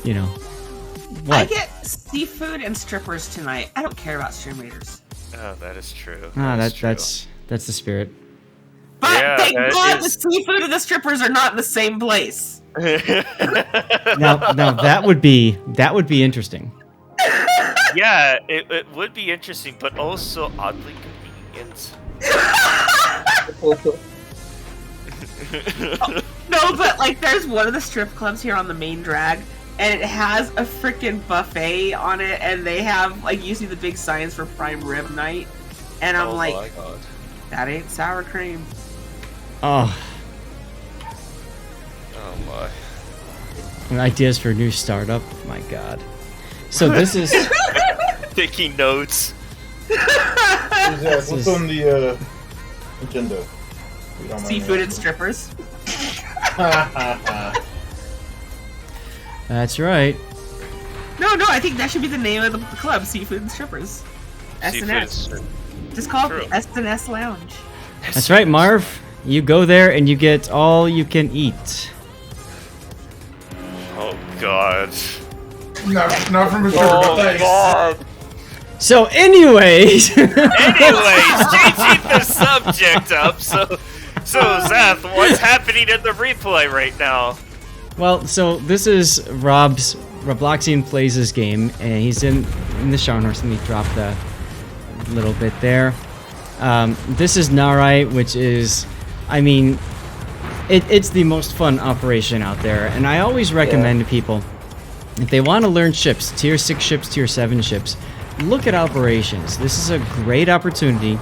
you know. What? I get seafood and strippers tonight. I don't care about stream raiders. Oh, that is true. That's the spirit. But Yeah, thank God is... the seafood and the strippers are not in the same place. now that would be interesting. Yeah, it would be interesting, but also oddly convenient. No, but like there's one of the strip clubs here on the main drag, and it has a freaking buffet on it, and they have like you see the big signs for prime rib night, and I'm like, my God. that ain't sour cream. Oh. Oh my. Ideas for a new startup. My God. So this is Taking notes. What's on the agenda? Seafood and strippers. That's right. No, I think that should be the name of the club, Seafood and Strippers. SNS. Just call it the SNS Lounge. That's right, Marv. You go there and you get all you can eat. Oh God. Not from Mr. God. So, anyways. Anyways, changing the subject up. So Zath, what's happening in the replay right now? Well, so this is Robloxian plays this game, and he's in the Scharnhorst, and he dropped a little bit there. This is Narai, which is, I mean, it's the most fun operation out there, and I always recommend to people, if they want to learn ships, tier 6 ships, tier 7 ships, look at operations. This is a great opportunity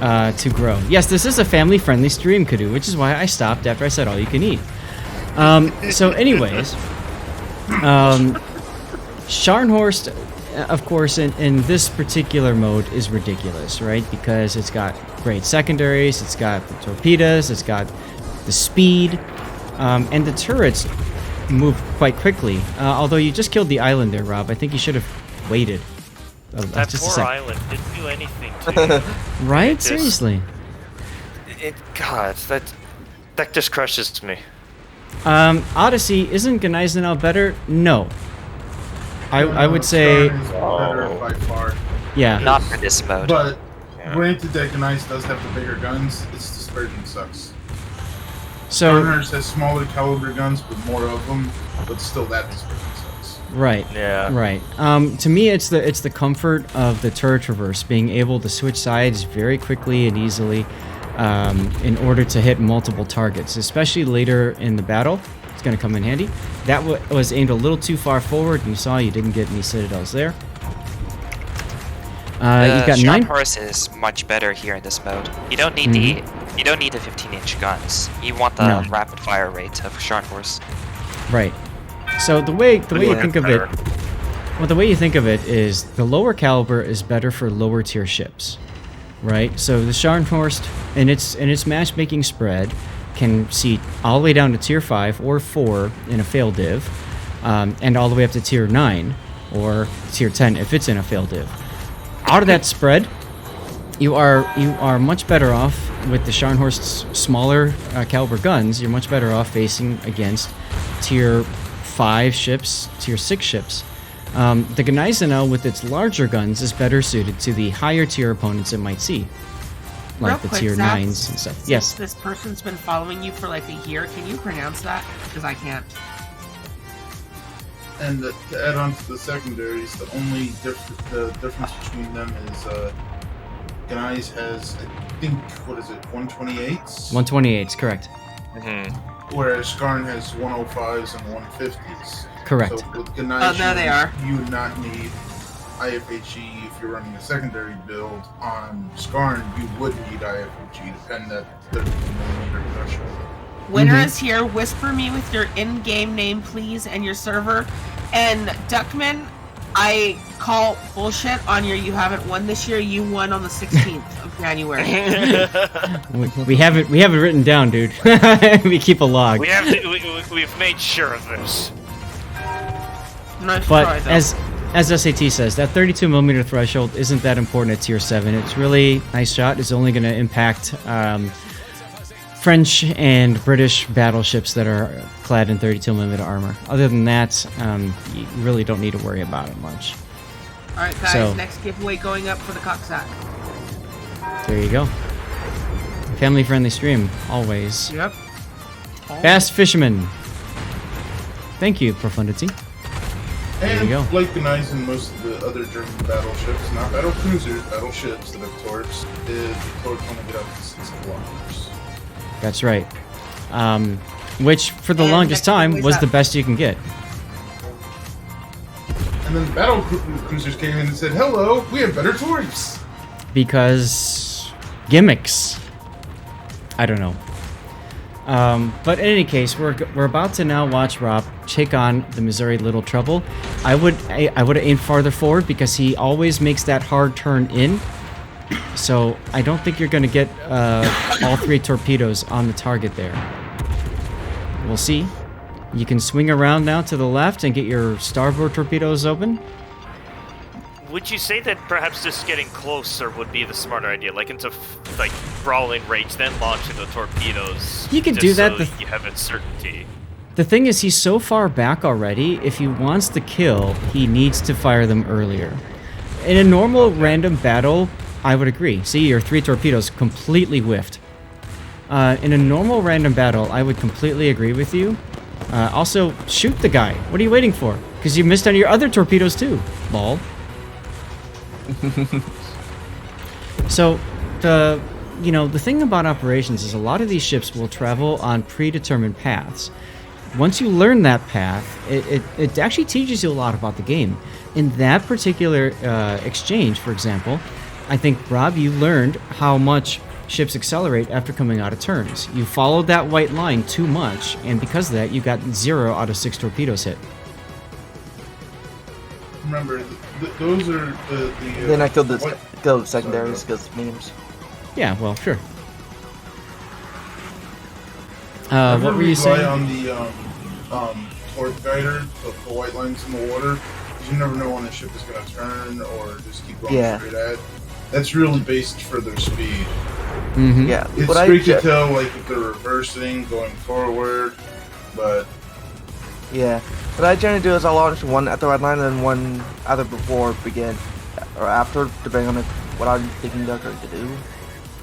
to grow. Yes, this is a family-friendly stream, Kadu, which is why I stopped after I said all you can eat. So anyways, Scharnhorst, of course, in this particular mode is ridiculous, right? Because it's got great secondaries, it's got the torpedoes, it's got the speed, and the turrets move quite quickly. Although you just killed the island there, Rob. I think you should have waited. That just poor island didn't do anything to me. Right? Seriously. God, that just crushes me. Odyssey, isn't Gneisenau better? No. I would say... better by far. Yeah. Not for this mode. But granted that Gneiss does have the bigger guns, its dispersion sucks. So... Scharnhorst has smaller caliber guns, but more of them, but still that dispersion sucks. Right. Yeah. Right. To me, it's the comfort of the turret traverse, being able to switch sides very quickly and easily in order to hit multiple targets, especially later in the battle. It's going to come in handy. That was aimed a little too far forward, and you saw you didn't get any citadels there. You've got 9. Scharnhorst is much better here in this mode. You don't need the 15-inch guns. You want the rapid fire rate of Scharnhorst. Right. So the way you think of it, well, the way you think of it is the lower caliber is better for lower tier ships, right? So the Scharnhorst in its matchmaking spread can see all the way down to tier 5 or 4 in a fail div, and all the way up to tier 9 or tier 10 if it's in a fail div. Out of that spread, you are much better off with the Scharnhorst's smaller caliber guns. You're much better off facing against tier 5 ships, tier 6 ships. The Gneisenau with its larger guns is better suited to the higher tier opponents it might see, like the tier 9s and stuff. Yes. This person's been following you for like a year. Can you pronounce that? Because I can't. And to add on to the secondaries, the only difference between them is Gneiss has, I think, 128s? 128s, correct. Whereas Skarn has 105s and 150s. Correct. So with Gneiss, there they are. You would not need IFHE if you're running a secondary build. On Skarn, you would need IFHE to pen that 30mm threshold. Winner is here. Whisper me with your in-game name, please, and your server. And Duckman, I call bullshit on your you haven't won this year. You won on the 16th of January. we have it written down, dude. We keep a log. We've made sure of this. Nice But try, though. as SAT says, that 32mm threshold isn't that important at tier 7. It's really nice shot. It's only going to impact French and British battleships that are clad in 32mm armor. Other than that, you really don't need to worry about it much. All right, guys. So- Next giveaway going up for the cocksack. There you go. Family-friendly stream, always. Yep. Bass Fisherman. Thank you, Profundity. There you And go. like the Knights and most of the other German battleships, not battle cruisers, battleships that have torps, the torps only get up to 6 kilometers. That's right. Which, for the And longest next time, giveaway's was up. the best you can get. And then the battle cruisers came in and said, "Hello, we have better torps." Because gimmicks. I don't know. But in any case, we're about to now watch Rob take on the Missouri Little Trouble. I would have aimed farther forward because he always makes that hard turn in. So I don't think you're going to get all 3 torpedoes on the target there. We'll see. You can swing around now to the left and get your starboard torpedoes open. Would you say that perhaps just getting closer would be the smarter idea, like into like brawling range, then launching the torpedoes? You could just do that. So you have uncertainty. The thing is, he's so far back already, if he wants to kill, he needs to fire them earlier. In a normal random battle, I would agree. See, your 3 torpedoes completely whiffed. In a normal random battle, I would completely agree with you. Also, shoot the guy. What are you waiting for? Because you missed on your other torpedoes too, lol. So, the thing about operations is a lot of these ships will travel on predetermined paths. Once you learn that path, it actually teaches you a lot about the game. In that particular exchange, for example, I think, Rob, you learned how much ships accelerate after coming out of turns. You followed that white line too much, and because of that, you got 0 out of 6 torpedoes hit. Remember, those are the Then I killed the what- secondaries because memes. Yeah, well, sure. Never What were you rely saying? on the torp guider, the white lines in the water, because you never know when the ship is going to turn or just keep going Yeah. straight at. That's really based for their speed. Mm-hmm. Yeah, It's but great to tell, like, if they're reversing, going forward, but Yeah, what I generally do is I'll launch one at the red line and then one either before begin or after, depending on what I'm thinking they're going to do.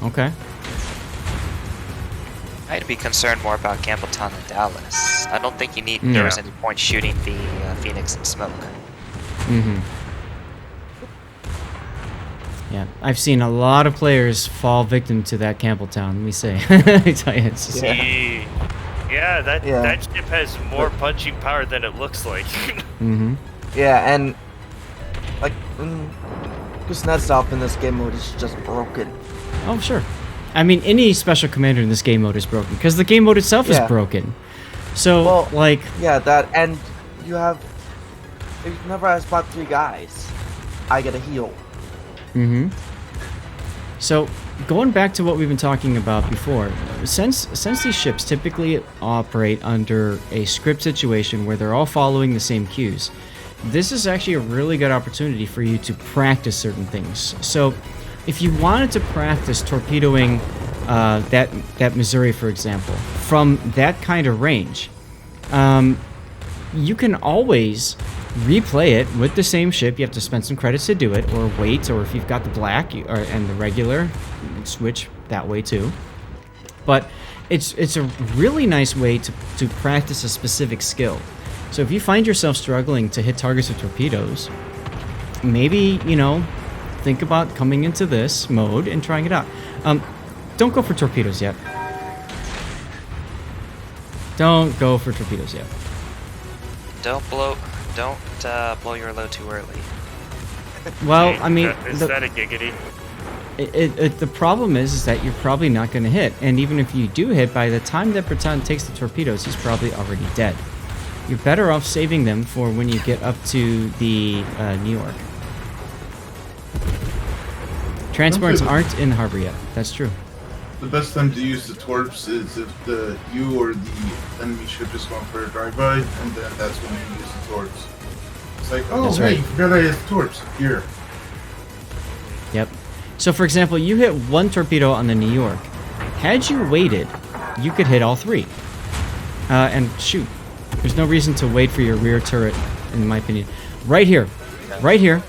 Okay. I'd be concerned more about Campbelltown and Dallas. I don't think there was any point shooting the Phoenix in smoke. Mm-hmm. Yeah, I've seen a lot of players fall victim to that Campbelltown. Let me say, I tell you, it's just, Yeah, that Yeah. ship has more punching power than it looks like. Mm-hmm. Yeah, and like just net stop in this game mode is just broken. Oh, sure. I mean, any special commander in this game mode is broken because the game mode itself is Yeah. broken. So, Well, like, Yeah, that and you have whenever I spot 3 guys, I get a heal. mm-hmm. So, going back to what we've been talking about before, since these ships typically operate under a script situation where they're all following the same cues, this is actually a really good opportunity for you to practice certain things. So, if you wanted to practice torpedoing that Missouri, for example, from that kind of range, you can always replay it with the same ship. You have to spend some credits to do it, or wait, or if you've got the black and the regular, you can switch that way too. But it's a really nice way to practice a specific skill. So if you find yourself struggling to hit targets with torpedoes, maybe, think about coming into this mode and trying it out. Don't go for torpedoes yet. Don't go for torpedoes yet. Don't blow your load too early. Well, I mean, Is that a giggity? the problem is that you're probably not going to hit. And even if you do hit, by the time that Breton takes the torpedoes, he's probably already dead. You're better off saving them for when you get up to the New York. Transports aren't in harbor yet. That's true. the best time to use the torps is if you or the enemy ship is going for a drive-by, and then that's when you use the torps. It's like, oh, That's hey, right. you forgot I have torps. Here. Yep. So, for example, you hit one torpedo on the New York. Had you waited you could hit all three. And shoot. There's no reason to wait for your rear turret, in my opinion. Right here. Right here.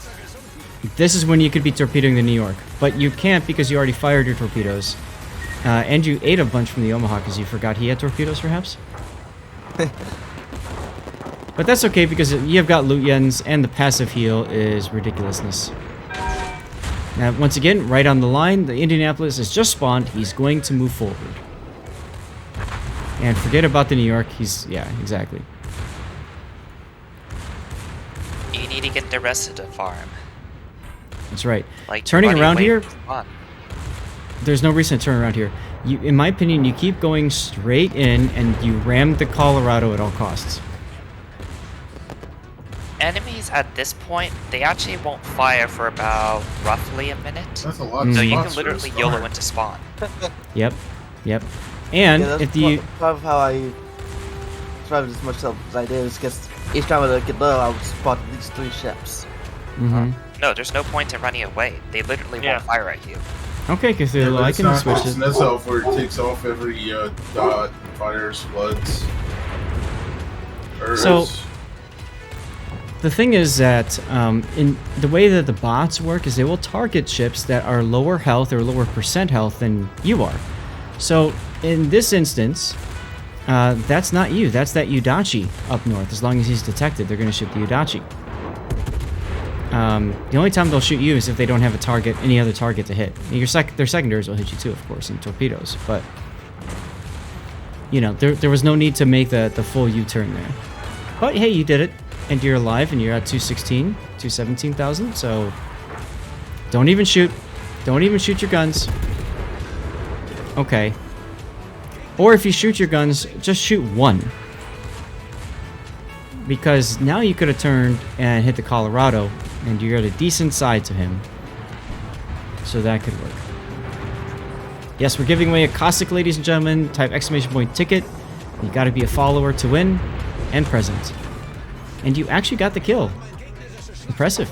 This is when you could be torpedoing the New York. But you can't because you already fired your torpedoes. And you ate a bunch from the Omaha because you forgot he had torpedoes, perhaps? But that's okay because you've got Lutjens and the passive heal is ridiculousness. Now, once again, right on the line, the Indianapolis has just spawned. He's going to move forward. And forget about the New York. Yeah, exactly. You need to get the rest of the farm. That's right. Like turning running around away here, from fun. there's no reason to turn around here. In my opinion, you keep going straight in and you ram the Colorado at all costs. Enemies at this point, they actually won't fire for about roughly a minute. That's a lot. So of you spots can for a literally start. YOLO into spawn. Yep. Yep. And Yeah, if that's you... part of how I survived as much as I did is because each time I get low, I would spot at least 3 ships. Mhm. No, there's no point in running away. They literally Yeah. won't fire at you. Okay, Yeah, Cthulhu, but I it's can not, switch it's it. Ness Elf where it takes off every dot, fires, floods. So- The thing is that in the way that the bots work is they will target ships that are lower health or lower percent health than you are. So in this instance, that's not you. That's that Udachi up north. As long as he's detected, they're going to shoot the Udachi. The only time they'll shoot you is if they don't have a target, any other target to hit. Their secondaries will hit you too, of course, and torpedoes. But you know, there was no need to make the full U-turn there. But hey, you did it. And you're alive, and you're at 217,000, so don't even shoot. Don't even shoot your guns. Okay. Or if you shoot your guns, just shoot one. Because now you could have turned and hit the Colorado, and you're at a decent side to him. So that could work. Yes, we're giving away a Cossack, ladies and gentlemen. Type ! ticket. You gotta be a follower to win, and present. And you actually got the kill. Impressive.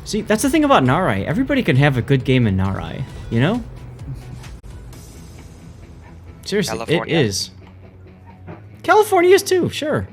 See, that's the thing about Narai. Everybody can have a good game in Narai, you know? Seriously, California? it is. California is too, sure.